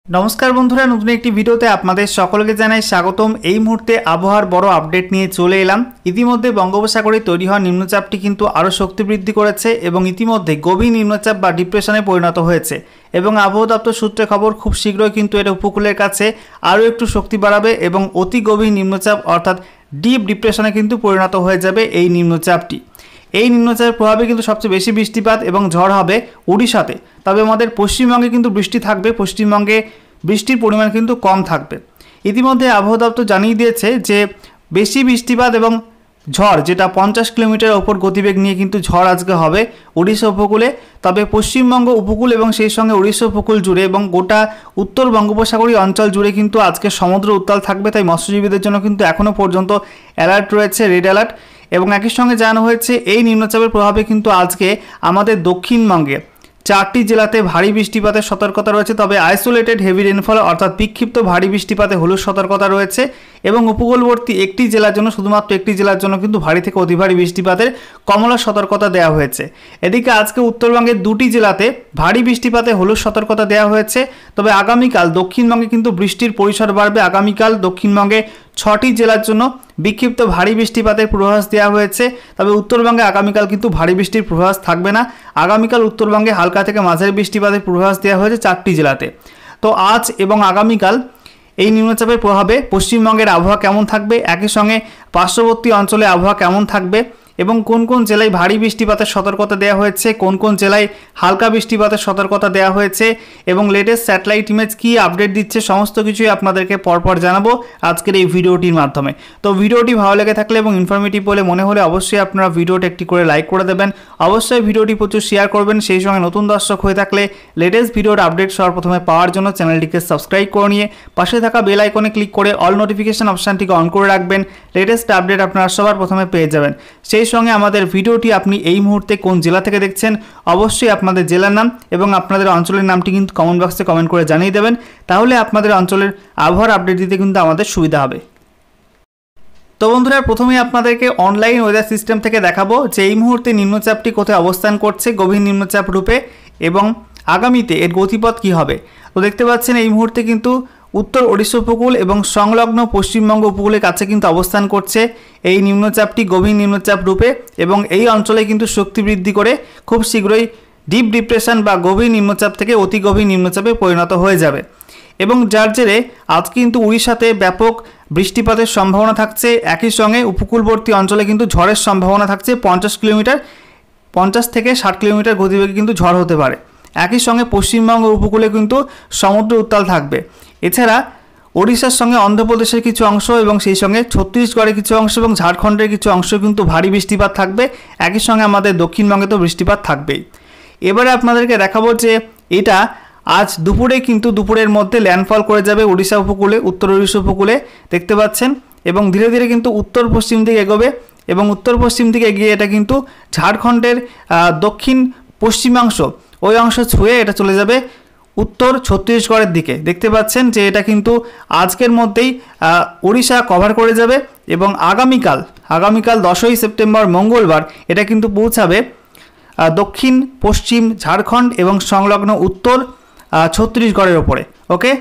नमस्कार बंधुरा नतून एक भिडियोते आपनादेर सकलके जानाई स्वागतम। এই মুহূর্তে আবহাওয়ার বড় আপডেট নিয়ে চলে এলাম। ইতিমধ্যে বঙ্গোপসাগরে তৈরি হওয়া নিম্নচাপটি কিন্তু আরও শক্তি বৃদ্ধি করেছে এবং ইতিমধ্যে গভীর নিম্নচাপ বা ডিপ্রেশনে পরিণত হয়েছে এবং আবহাওয়া দপ্তর সূত্রে খবর খুব শীঘ্রই কিন্তু এটা উপকূলের কাছে আরও একটু শক্তি বাড়াবে এবং অতি গভীর নিম্নচাপ অর্থাৎ ডিপ ডিপ্রেশনে কিন্তু পরিণত হয়ে যাবে এই নিম্নচাপটি। এই নিম্নচাপের প্রভাবে কিন্তু সবচেয়ে বেশি বৃষ্টিপাত এবং ঝড় হবে উড়িষ্যাতে। তবে আমাদের পশ্চিমবঙ্গে কিন্তু বৃষ্টি থাকবে, পশ্চিমবঙ্গে বৃষ্টির পরিমাণ কিন্তু কম থাকবে। ইতিমধ্যে আবহাওয়া দপ্তর জানিয়ে দিয়েছে যে বেশি বৃষ্টিপাত এবং ঝড় যেটা 50 কিলোমিটার ওপর গতিবেগ নিয়ে কিন্তু ঝড় আজকে হবে উড়িষ্যা উপকূলে। তবে পশ্চিমবঙ্গ উপকূল এবং সেই সঙ্গে উড়িষ্যা উপকূল জুড়ে এবং গোটা উত্তর বঙ্গোপসাগরীয় অঞ্চল জুড়ে কিন্তু আজকে সমুদ্র উত্তাল থাকবে। তাই মৎস্যজীবীদের জন্য কিন্তু এখনও পর্যন্ত অ্যালার্ট রয়েছে, রেড অ্যালার্ট। এবং একই সঙ্গে জানানো হয়েছে এই নিম্নচাপের প্রভাবে কিন্তু আজকে আমাদের দক্ষিণবঙ্গে 4টি জেলাতে ভারী বৃষ্টিপাতের সতর্কতা রয়েছে। তবে আইসোলেটেড হেভি রেনফল অর্থাৎ বিক্ষিপ্ত ভারী বৃষ্টিপাতে হলুদ সতর্কতা রয়েছে এবং উপকূলবর্তী একটি জেলার জন্য, শুধুমাত্র একটি জেলার জন্য কিন্তু ভারী থেকে অতি ভারী বৃষ্টিপাতের কমলা সতর্কতা দেওয়া হয়েছে। এদিকে আজকে উত্তরবঙ্গের 2টি জেলাতে ভারী বৃষ্টিপাতে হলুদ সতর্কতা দেওয়া হয়েছে। তবে আগামীকাল দক্ষিণবঙ্গে কিন্তু বৃষ্টির পরিসর বাড়বে। আগামীকাল দক্ষিণবঙ্গে 6টি জেলার জন্য বিক্ষিপ্ত ভারী বৃষ্টিপাতের পূর্বাভাস দেওয়া হয়েছে। তবে উত্তরবঙ্গে আগামীকাল কিন্তু ভারী বৃষ্টির পূর্বাভাস থাকবে না। আগামীকাল উত্তরবঙ্গে হালকা থেকে মাঝারি বৃষ্টিপাতের পূর্বাভাস দেওয়া হয়েছে 4টি জেলাতে। তো আজ এবং আগামীকাল এই নিম্নচাপের প্রভাবে পশ্চিমবঙ্গের আবহাওয়া কেমন থাকবে, একই সঙ্গে পার্শ্ববর্তী অঞ্চলে আবহাওয়া কেমন থাকবে এবং কোন কোন জেলায় ভারী বৃষ্টিপাতের সতর্কতা দেওয়া হয়েছে, কোন কোন জেলায় হালকা বৃষ্টিপাতের সতর্কতা দেওয়া হয়েছে এবং লেটেস্ট স্যাটেলাইট ইমেজ কী আপডেট দিচ্ছে সমস্ত কিছুই আপনাদেরকে পরপর জানাবো আজকের এই ভিডিওটির মাধ্যমে। তো ভিডিওটি ভালো লেগে থাকলে এবং ইনফরমেটিভ বলে মনে হলে অবশ্যই আপনারা ভিডিওটি একটি করে লাইক করে দেবেন। অবশ্যই ভিডিওটি প্রচুর শেয়ার করবেন। সেই সঙ্গে নতুন দর্শক হয়ে থাকলে লেটেস্ট ভিডিওর আপডেট সবার প্রথমে পাওয়ার জন্য চ্যানেলটিকে সাবস্ক্রাইব করে নিয়ে পাশে থাকা বেল আইকনে ক্লিক করে অল নোটিফিকেশন অপশানটিকে অন করে রাখবেন। লেটেস্ট আপডেট আপনারা সবার প্রথমে পেয়ে যাবেন। সেই সঙ্গে আমাদের ভিডিওটি আপনি এই মুহূর্তে কোন জেলা থেকে দেখছেন অবশ্যই আপনাদের জেলার নাম এবং আপনাদের অঞ্চলের নামটি কিন্তু কমেন্ট বক্সে কমেন্ট করে জানিয়ে দেবেন। তাহলে আপনাদের অঞ্চলের আবহাওয়ার আপডেট দিতে কিন্তু আমাদের সুবিধা হবে। তো বন্ধুরা, প্রথমে আপনাদেরকে অনলাইন ওয়েদার সিস্টেম থেকে দেখাবো যে এই মুহূর্তে নিম্নচাপটি কোথায় অবস্থান করছে গভীর নিম্নচাপ রূপে এবং আগামীতে এর গতিপথ কী হবে। তো দেখতে পাচ্ছেন এই মুহূর্তে কিন্তু উত্তর ওড়িশা উপকূল এবং সংলগ্ন পশ্চিমবঙ্গ উপকূলের কাছে কিন্তু অবস্থান করছে এই নিম্নচাপটি গভীর নিম্নচাপ রূপে এবং এই অঞ্চলে কিন্তু শক্তি বৃদ্ধি করে খুব শীঘ্রই ডিপ ডিপ্রেশন বা গভীর নিম্নচাপ থেকে অতি গভীর নিম্নচাপে পরিণত হয়ে যাবে এবং যার জেরে আজ কিন্তু উড়িষ্যাতে ব্যাপক বৃষ্টিপাতের সম্ভাবনা থাকছে। একই সঙ্গে উপকূলবর্তী অঞ্চলে কিন্তু ঝড়ের সম্ভাবনা থাকছে। 50 থেকে 60 কিলোমিটার গতিবেগে কিন্তু ঝড় হতে পারে। একই সঙ্গে পশ্চিমবঙ্গ উপকূলে কিন্তু সমুদ্র উত্তাল থাকবে। এছাড়া ওড়িশার সঙ্গে অন্ধ্রপ্রদেশের কিছু অংশ এবং সেই সঙ্গে ছত্তিশগড়ের কিছু অংশ এবং ঝাড়খণ্ডের কিছু অংশ কিন্তু ভারী বৃষ্টিপাত থাকবে। একই সঙ্গে আমাদের দক্ষিণবঙ্গে তো বৃষ্টিপাত থাকবেই। এবারে আপনাদেরকে দেখাবো যে এটা আজ দুপুরে কিন্তু দুপুরের মধ্যে ল্যান্ডফল করে যাবে উড়িষ্যা উপকূলে, উত্তর ওড়িশা উপকূলে দেখতে পাচ্ছেন এবং ধীরে ধীরে কিন্তু উত্তর পশ্চিম দিকে এগোবে এবং উত্তর পশ্চিম দিকে এগিয়ে এটা কিন্তু ঝাড়খণ্ডের দক্ষিণ পশ্চিমাংশ ওই অংশ ছুঁয়ে এটা চলে যাবে উত্তর ছত্তিশগড়ের দিকে। দেখতে পাচ্ছেন যে এটা কিন্তু আজকের মধ্যেই ওড়িশা কভার করে যাবে এবং আগামীকাল 10ই সেপ্টেম্বর মঙ্গলবার এটা কিন্তু পৌঁছাবে দক্ষিণ পশ্চিম ঝাড়খণ্ড এবং সংলগ্ন উত্তর ছত্তিশগড়ের ওপরে। ওকে,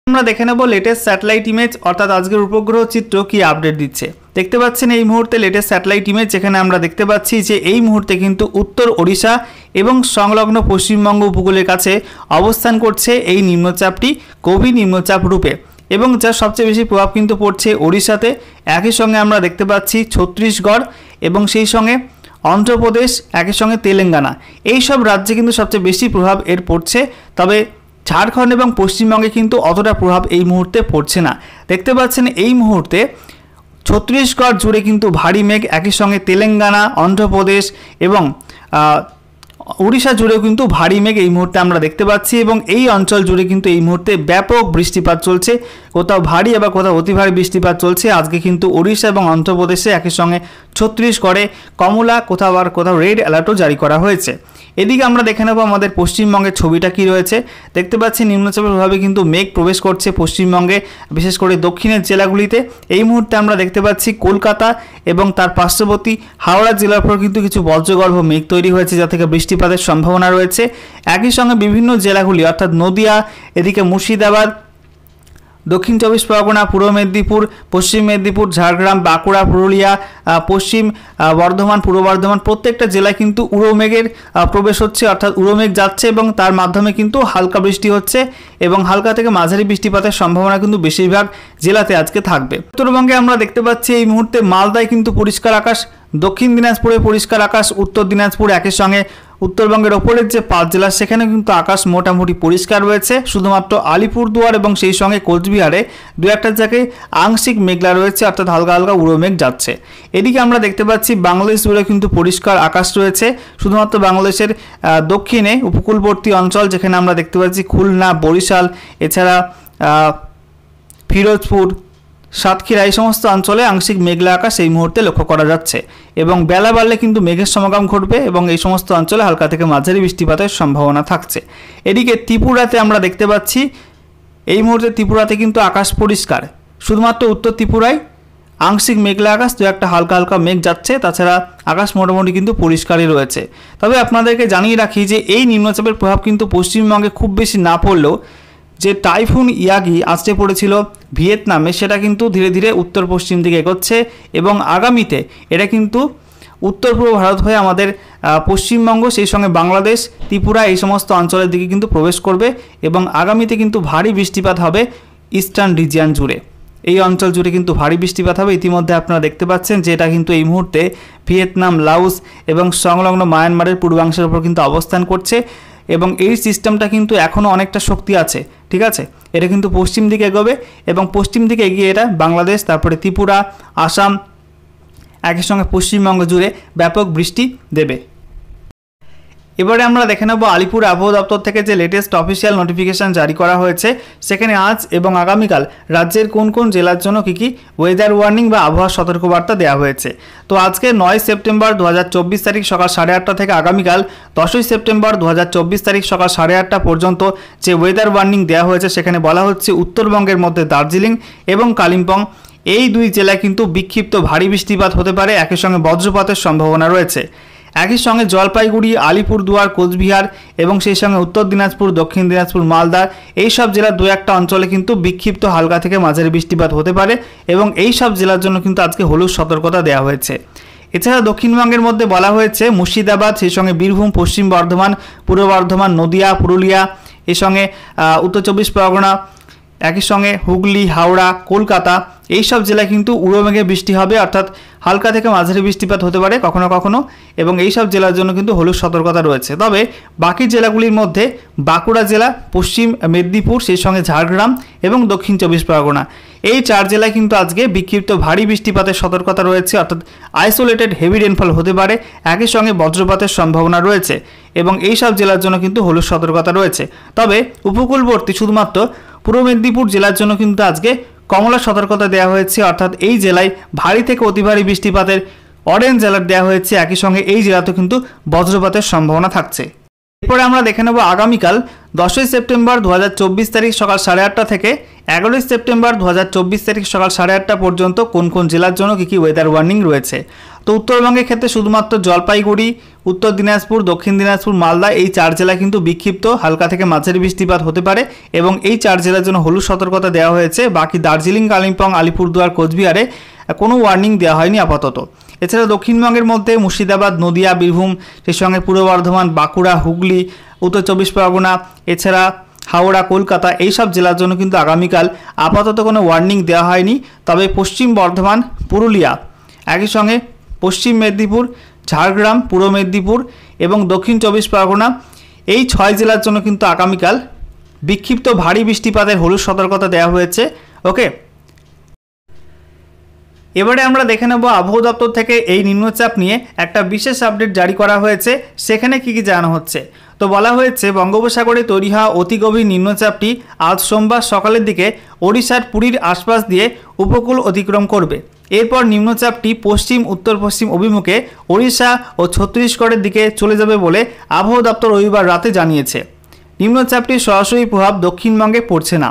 আমরা দেখে নেব লেটেস্ট স্যাটেলাইট ইমেজ অর্থাৎ আজকের উপগ্রহ চিত্র কি আপডেট দিচ্ছে। দেখতে পাচ্ছেন এই মুহূর্তে লেটেস্ট স্যাটেলাইট ইমেজ, যেখানে আমরা দেখতে পাচ্ছি যে এই মুহূর্তে কিন্তু উত্তর ওড়িশা এবং সংলগ্ন পশ্চিমবঙ্গ উপকূলের কাছে অবস্থান করছে এই নিম্নচাপটি গভীর নিম্নচাপ রূপে এবং যার সবচেয়ে বেশি প্রভাব কিন্তু পড়ছে ওড়িশাতে। একই সঙ্গে আমরা দেখতে পাচ্ছি ছত্তিশগড় এবং সেই সঙ্গে অন্ধ্রপ্রদেশ, একই সঙ্গে তেলেঙ্গানা, এই সব রাজ্যে কিন্তু সবচেয়ে বেশি প্রভাব এর পড়ছে। তবে ঝাড়খণ্ড এবং পশ্চিমবঙ্গে কিন্তু অতটা প্রভাব এই মুহূর্তে পড়ছে না। দেখতে পাচ্ছেন এই মুহূর্তে ছত্তিশগড় জুড়ে কিন্তু ভারী মেঘ, একই সঙ্গে তেলেঙ্গানা, অন্ধ্রপ্রদেশ এবং উড়িষ্যা জুড়েও কিন্তু ভারী মেঘ এই মুহূর্তে আমরা দেখতে পাচ্ছি এবং এই অঞ্চল জুড়ে কিন্তু এই মুহূর্তে ব্যাপক বৃষ্টিপাত চলছে কোথাও ভারী আবার কোথাও অতি ভারী বৃষ্টিপাত চলছে। আজকে কিন্তু ওড়িশা এবং অন্ধ্রপ্রদেশে একই সঙ্গে ছত্তিশগড়ে কমলা, কোথাও আর কোথাও রেড অ্যালার্টও জারি করা হয়েছে। এদিকে আমরা দেখে নেব আমাদের পশ্চিমবঙ্গের ছবিটা কী রয়েছে। দেখতে পাচ্ছি নিম্নচাপের প্রভাবে কিন্তু মেঘ প্রবেশ করছে পশ্চিমবঙ্গে, বিশেষ করে দক্ষিণের জেলাগুলিতে। এই মুহূর্তে আমরা দেখতে পাচ্ছি কলকাতা এবং তার পার্শ্ববর্তী হাওড়া জেলার উপর কিন্তু কিছু বজ্রগর্ভ মেঘ তৈরি হয়েছে, যা থেকে বৃষ্টিপাতের সম্ভাবনা রয়েছে। একই সঙ্গে বিভিন্ন জেলাগুলি অর্থাৎ নদিয়া, এদিকে মুর্শিদাবাদ, দক্ষিণ চব্বিশ পরগনা, পূর্ব মেদিনীপুর, পশ্চিম মেদিনীপুর, ঝাড়গ্রাম, বাঁকুড়া, পুরুলিয়া, পশ্চিম বর্ধমান, পূর্ব বর্ধমান, প্রত্যেকটা জেলায় কিন্তু উড়োমেঘের প্রবেশ হচ্ছে, অর্থাৎ উড়োমেঘ যাচ্ছে এবং তার মাধ্যমে কিন্তু হালকা বৃষ্টি হচ্ছে এবং হালকা থেকে মাঝারি বৃষ্টিপাতের সম্ভাবনা কিন্তু বেশিরভাগ জেলাতে আজকে থাকবে। উত্তরবঙ্গে আমরা দেখতে পাচ্ছি এই মুহূর্তে মালদায় কিন্তু পরিষ্কার আকাশ, দক্ষিণ দিনাজপুরে পরিষ্কার আকাশ, উত্তর দিনাজপুর একই সঙ্গে উত্তরবঙ্গের ওপরের যে 5 জেলা সেখানে কিন্তু আকাশ মোটামুটি পরিষ্কার রয়েছে। শুধুমাত্র আলিপুরদুয়ার এবং সেই সঙ্গে কোচবিহারে দু একটা জায়গায় আংশিক মেঘলা রয়েছে, অর্থাৎ হালকা হালকা উড়ো মেঘ যাচ্ছে। এদিকে আমরা দেখতে পাচ্ছি বাংলাদেশ জুড়ে কিন্তু পরিষ্কার আকাশ রয়েছে। শুধুমাত্র বাংলাদেশের দক্ষিণে উপকূলবর্তী অঞ্চল, যেখানে আমরা দেখতে পাচ্ছি খুলনা, বরিশাল, এছাড়া ফিরোজপুর, সাতক্ষীরা, এই সমস্ত অঞ্চলে আংশিক মেঘলা আকাশ এই মুহূর্তে লক্ষ্য করা যাচ্ছে এবং বেলা বাড়লে কিন্তু মেঘের সমাগম ঘটবে এবং এই সমস্ত অঞ্চলে হালকা থেকে মাঝারি বৃষ্টিপাতের সম্ভাবনা থাকছে। এদিকে ত্রিপুরাতে আমরা দেখতে পাচ্ছি এই মুহূর্তে ত্রিপুরাতে কিন্তু আকাশ পরিষ্কার। শুধুমাত্র উত্তর ত্রিপুরায় আংশিক মেঘলা আকাশ, দু একটা হালকা হালকা মেঘ যাচ্ছে, তাছাড়া আকাশ মোটামুটি কিন্তু পরিষ্কারই রয়েছে। তবে আপনাদেরকে জানিয়ে রাখি যে এই নিম্নচাপের প্রভাব কিন্তু পশ্চিমবঙ্গে খুব বেশি না পড়লেও যে টাইফুন ইয়াগি আছড়ে পড়েছিল ভিয়েতনামে, সেটা কিন্তু ধীরে ধীরে উত্তর পশ্চিম দিকে এগোচ্ছে এবং আগামীতে এটা কিন্তু উত্তর পূর্ব ভারত হয়ে আমাদের পশ্চিমবঙ্গ, সেই সঙ্গে বাংলাদেশ, ত্রিপুরা, এই সমস্ত অঞ্চলের দিকে কিন্তু প্রবেশ করবে এবং আগামীতে কিন্তু ভারী বৃষ্টিপাত হবে ইস্টার্ন রিজিয়ন জুড়ে। এই অঞ্চল জুড়ে কিন্তু ভারী বৃষ্টিপাত হবে। ইতিমধ্যে আপনারা দেখতে পাচ্ছেন যে এটা কিন্তু এই মুহূর্তে ভিয়েতনাম, লাওস এবং সংলগ্ন মায়ানমারের পূর্বাংশের উপর কিন্তু অবস্থান করছে এবং এই সিস্টেমটা কিন্তু এখনও অনেকটা শক্তি আছে, ঠিক আছে। এটা কিন্তু পশ্চিম দিকে এগোবে এবং পশ্চিম দিকে এগিয়ে এটা বাংলাদেশ, তারপরে ত্রিপুরা, আসাম, একই সঙ্গে পশ্চিমবঙ্গ জুড়ে ব্যাপক বৃষ্টি দেবে। এবারে আমরা দেখে নেব আলিপুর আবহাওয়া দপ্তর থেকে যে লেটেস্ট অফিসিয়াল নোটিফিকেশান জারি করা হয়েছে, সেখানে আজ এবং আগামীকাল রাজ্যের কোন কোন জেলার জন্য কী কী ওয়েদার ওয়ার্নিং বা আবহাওয়া সতর্কবার্তা দেওয়া হয়েছে। তো আজকে 9 সেপ্টেম্বর 2024 তারিখ সকাল 8:30 থেকে আগামীকাল 10 সেপ্টেম্বর 2024 তারিখ সকাল 8:30 পর্যন্ত যে ওয়েদার ওয়ার্নিং দেওয়া হয়েছে, সেখানে বলা হচ্ছে উত্তরবঙ্গের মধ্যে দার্জিলিং এবং কালিম্পং এই দুই জেলায় কিন্তু বিক্ষিপ্ত ভারী বৃষ্টিপাত হতে পারে, একই সঙ্গে বজ্রপাতের সম্ভাবনা রয়েছে। একই সঙ্গে জলপাইগুড়ি, আলিপুরদুয়ার, কোচবিহার এবং সেই সঙ্গে উত্তর দিনাজপুর, দক্ষিণ দিনাজপুর, মালদা এই সব জেলার দু একটা অঞ্চলে কিন্তু বিক্ষিপ্ত হালকা থেকে মাঝারি বৃষ্টিপাত হতে পারে এবং এই সব জেলার জন্য কিন্তু আজকে হলুদ সতর্কতা দেওয়া হয়েছে। এছাড়া দক্ষিণবঙ্গের মধ্যে বলা হয়েছে মুর্শিদাবাদ, সেই সঙ্গে বীরভূম, পশ্চিম বর্ধমান, পূর্ব বর্ধমান, নদিয়া, পুরুলিয়া, এই সঙ্গে উত্তর চব্বিশ পরগনা, একই সঙ্গে হুগলি, হাওড়া, কলকাতা এই সব জেলায় কিন্তু উড়োমেঘে বৃষ্টি হবে, অর্থাৎ হালকা থেকে মাঝারি বৃষ্টিপাত হতে পারে কখনো কখনো এবং এই সব জেলার জন্য কিন্তু হলুদ সতর্কতা রয়েছে। তবে বাকি জেলাগুলির মধ্যে বাঁকুড়া জেলা, পশ্চিম মেদিনীপুর, সেই সঙ্গে ঝাড়গ্রাম এবং দক্ষিণ চব্বিশ পরগনা এই 4 জেলায় কিন্তু আজকে বিক্ষিপ্ত ভারী বৃষ্টিপাতের সতর্কতা রয়েছে, অর্থাৎ আইসোলেটেড হেভি রেনফল হতে পারে, একই সঙ্গে বজ্রপাতের সম্ভাবনা রয়েছে এবং এই সব জেলার জন্য কিন্তু হলুদ সতর্কতা রয়েছে। তবে উপকূলবর্তী শুধুমাত্র পূর্ব মেদিনীপুর জেলার জন্য কিন্তু আজকে কমলা সতর্কতা দেওয়া হয়েছে, অর্থাৎ এই জেলায় ভারী থেকে অতি ভারী বৃষ্টিপাতের অরেঞ্জ অ্যালার্ট দেওয়া হয়েছে, একই সঙ্গে এই জেলাতেও কিন্তু বজ্রপাতের সম্ভাবনা থাকছে। এরপরে আমরা দেখে নেব আগামীকাল 10 সেপ্টেম্বর 2024 তারিখ সকাল 8:30 থেকে 11 সেপ্টেম্বর 2024 তারিখ সকাল 8:30 পর্যন্ত কোন কোন জেলার জন্য কী কী ওয়েদার ওয়ার্নিং রয়েছে। তো উত্তরবঙ্গের ক্ষেত্রে শুধুমাত্র জলপাইগুড়ি, উত্তর দিনাজপুর, দক্ষিণ দিনাজপুর, মালদা এই 4 জেলায় কিন্তু বিক্ষিপ্ত হালকা থেকে মাঝারি বৃষ্টিপাত হতে পারে এবং এই 4 জেলার জন্য হলুদ সতর্কতা দেওয়া হয়েছে। বাকি দার্জিলিং, কালিম্পং, আলিপুরদুয়ার, কোচবিহারে কোনো ওয়ার্নিং দেওয়া হয়নি আপাতত। এছাড়া দক্ষিণবঙ্গের মধ্যে মুর্শিদাবাদ, নদিয়া, বীরভূম, সেই সঙ্গে পূর্ব বর্ধমান, বাঁকুড়া, হুগলি, উত্তর চব্বিশ পরগনা, এছাড়া হাওড়া, কলকাতা এই সব জেলার জন্য কিন্তু আগামীকাল আপাতত কোনো ওয়ার্নিং দেওয়া হয়নি। তবে পশ্চিম বর্ধমান, পুরুলিয়া, একই সঙ্গে পশ্চিম মেদিনীপুর, ঝাড়গ্রাম, পূর্ব মেদিনীপুর এবং দক্ষিণ চব্বিশ পরগনা এই 6 জেলার জন্য কিন্তু আগামীকাল বিক্ষিপ্ত ভারী বৃষ্টিপাতের হলুদ সতর্কতা দেওয়া হয়েছে। ওকে, এবারে আমরা দেখে নেব আবহাওয়া দপ্তর থেকে এই নিম্নচাপ নিয়ে একটা বিশেষ আপডেট জারি করা হয়েছে। সেখানে কি কি জানানো হচ্ছে? তো বলা হয়েছে বঙ্গোপসাগরে তৈরি হওয়া অতি গভীর নিম্নচাপটি আজ সোমবার সকালের দিকে ওড়িশার পুরীর আশপাশ দিয়ে উপকূল অতিক্রম করবে। এরপর নিম্নচাপটি পশ্চিম উত্তর পশ্চিম অভিমুখে ওড়িশা ও ছত্তিশগড়ের দিকে চলে যাবে বলে আবহাওয়া দপ্তর রবিবার রাতে জানিয়েছে। নিম্নচাপটির সরাসরি প্রভাব দক্ষিণবঙ্গে পড়ছে না।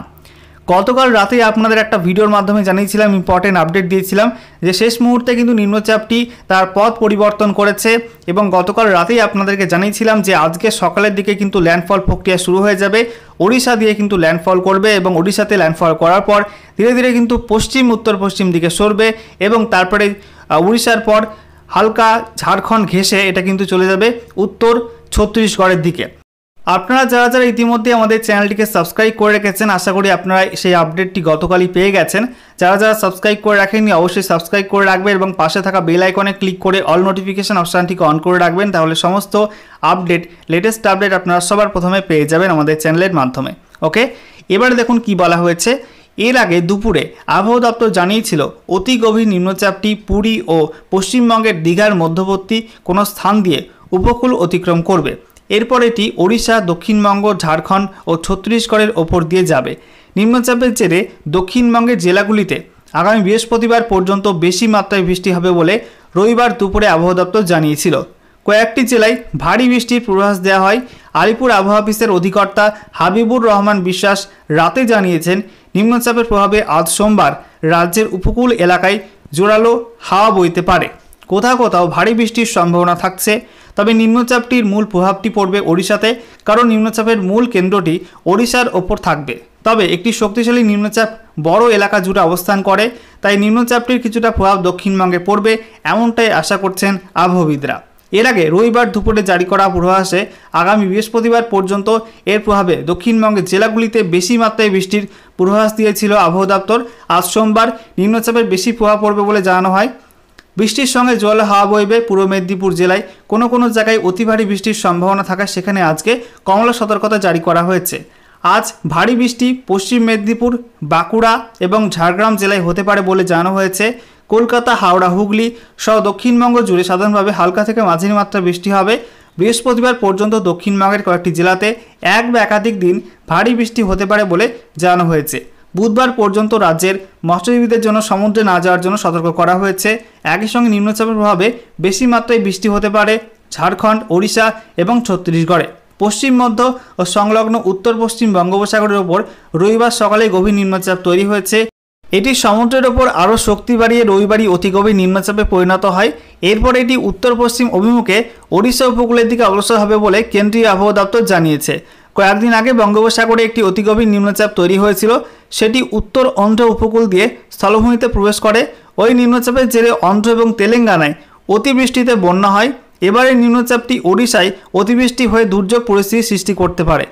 গতকাল রাতে আপনাদের একটা ভিডিওর মাধ্যমে জানিয়েছিলাম, ইম্পর্টেন্ট আপডেট দিয়েছিলাম যে শেষ মুহূর্তে কিন্তু নিম্নচাপটি তার পথ পরিবর্তন করেছে এবং গতকাল রাতেই আপনাদেরকে জানিয়েছিলাম যে আজকে সকালের দিকে কিন্তু ল্যান্ডফল প্রক্রিয়া শুরু হয়ে যাবে। ওড়িশা দিয়ে কিন্তু ল্যান্ডফল করবে এবং ওড়িশাতে ল্যান্ডফল করার পর ধীরে ধীরে কিন্তু পশ্চিম উত্তর পশ্চিম দিকে সরবে এবং তারপরে উড়িষ্যার পর হালকা ঝাড়খণ্ড ঘেঁষে এটা কিন্তু চলে যাবে উত্তর ছত্তিশগড়ের দিকে। আপনারা যারা যারা ইতিমধ্যে আমাদের চ্যানেলটিকে সাবস্ক্রাইব করে রেখেছেন, আশা করি আপনারা সেই আপডেটটি গতকালই পেয়ে গেছেন। যারা যারা সাবস্ক্রাইব করে রাখেননি অবশ্যই সাবস্ক্রাইব করে রাখবেন এবং পাশে থাকা বেল আইকনে ক্লিক করে অল নোটিফিকেশন অপশানটিকে অন করে রাখবেন, তাহলে সমস্ত আপডেট, লেটেস্ট আপডেট আপনারা সবার প্রথমে পেয়ে যাবেন আমাদের চ্যানেলের মাধ্যমে। ওকে, এবারে দেখুন কি বলা হয়েছে। এর আগে দুপুরে আবহাওয়া দপ্তর জানিয়েছিল অতি গভীর নিম্নচাপটি পুরী ও পশ্চিমবঙ্গের দীঘার মধ্যবর্তী কোনো স্থান দিয়ে উপকূল অতিক্রম করবে। এরপর এটি ওড়িশা, দক্ষিণবঙ্গ, ঝাড়খণ্ড ও ছত্তিশগড়ের ওপর দিয়ে যাবে। নিম্নচাপের জেরে দক্ষিণবঙ্গের জেলাগুলিতে আগামী বৃহস্পতিবার পর্যন্ত বেশি মাত্রায় বৃষ্টি হবে বলে রবিবার দুপুরে আবহাওয়া দপ্তর জানিয়েছিল। কয়েকটি জেলায় ভারী বৃষ্টির পূর্বাভাস দেওয়া হয়। আলিপুর আবহাওয়া অফিসের অধিকর্তা হাবিবুর রহমান বিশ্বাস রাতে জানিয়েছেন, নিম্নচাপের প্রভাবে আজ সোমবার রাজ্যের উপকূল এলাকায় জোরালো হাওয়া বইতে পারে। কোথাও কোথাও ভারী বৃষ্টির সম্ভাবনা থাকছে। তবে নিম্নচাপটির মূল প্রভাবটি পড়বে ওড়িশাতে, কারণ নিম্নচাপের মূল কেন্দ্রটি ওড়িশার ওপর থাকবে। তবে একটি শক্তিশালী নিম্নচাপ বড় এলাকা জুড়ে অবস্থান করে, তাই নিম্নচাপটির কিছুটা প্রভাব দক্ষিণবঙ্গে পড়বে, এমনটাই আশা করছেন আবহাওয়াবিদরা। এর আগে রবিবার দুপুরে জারি করা পূর্বাভাসে আগামী বৃহস্পতিবার পর্যন্ত এর প্রভাবে দক্ষিণবঙ্গের জেলাগুলিতে বেশি মাত্রায় বৃষ্টির পূর্বাভাস দিয়েছিল আবহাওয়া দপ্তর। আজ সোমবার নিম্নচাপের বেশি প্রভাব পড়বে বলে জানানো হয়। বৃষ্টির সঙ্গে জোরালো হাওয়া বইবে। পূর্ব মেদিনীপুর জেলায় কোনো কোনো জায়গায় অতি ভারী বৃষ্টির সম্ভাবনা থাকায় সেখানে আজকে কমলা সতর্কতা জারি করা হয়েছে। আজ ভারী বৃষ্টি পশ্চিম মেদিনীপুর, বাঁকুড়া এবং ঝাড়গ্রাম জেলায় হতে পারে বলে জানানো হয়েছে। কলকাতা, হাওড়া, হুগলি সহ দক্ষিণবঙ্গ জুড়ে সাধারণভাবে হালকা থেকে মাঝারি মাত্রা বৃষ্টি হবে। বৃহস্পতিবার পর্যন্ত দক্ষিণবঙ্গের কয়েকটি জেলাতে এক বা একাধিক দিন ভারী বৃষ্টি হতে পারে বলে জানানো হয়েছে। বুধবার পর্যন্ত রাজ্যের মৎস্যজীবীদের জন্য সমুদ্রে না যাওয়ার জন্য সতর্ক করা হয়েছে। একই সঙ্গে নিম্নচাপের প্রভাবে বেশি মাত্রায় বৃষ্টি হতে পারে ঝাড়খণ্ড, ওড়িশা এবং ছত্তিশগড়ে। পশ্চিম মধ্য ও সংলগ্ন উত্তর পশ্চিম বঙ্গোপসাগরের ওপর রবিবার সকালে গভীর নিম্নচাপ তৈরি হয়েছে। এটি সমুদ্রের ওপর আরও শক্তি বাড়িয়ে রবিবারই অতি গভীর নিম্নচাপে পরিণত হয়। এরপর এটি উত্তর পশ্চিম অভিমুখে ওড়িশা উপকূলের দিকে অগ্রসর হবে বলে কেন্দ্রীয় আবহাওয়া দপ্তর জানিয়েছে। কয়েকদিন আগে বঙ্গোপসাগরে একটি অতি গভীর নিম্নচাপ তৈরি হয়েছিল, সেটি উত্তর অন্ধ্র উপকূল দিয়ে স্থলভূমিতে প্রবেশ করে। ওই নিম্নচাপের জেরে অন্ধ্র এবং তেলেঙ্গানায় অতিবৃষ্টিতে বন্যা হয়। এবারের নিম্নচাপটি ওড়িশায় অতিবৃষ্টি হয়ে দুর্যোগ পরিস্থিতি সৃষ্টি করতে পারে।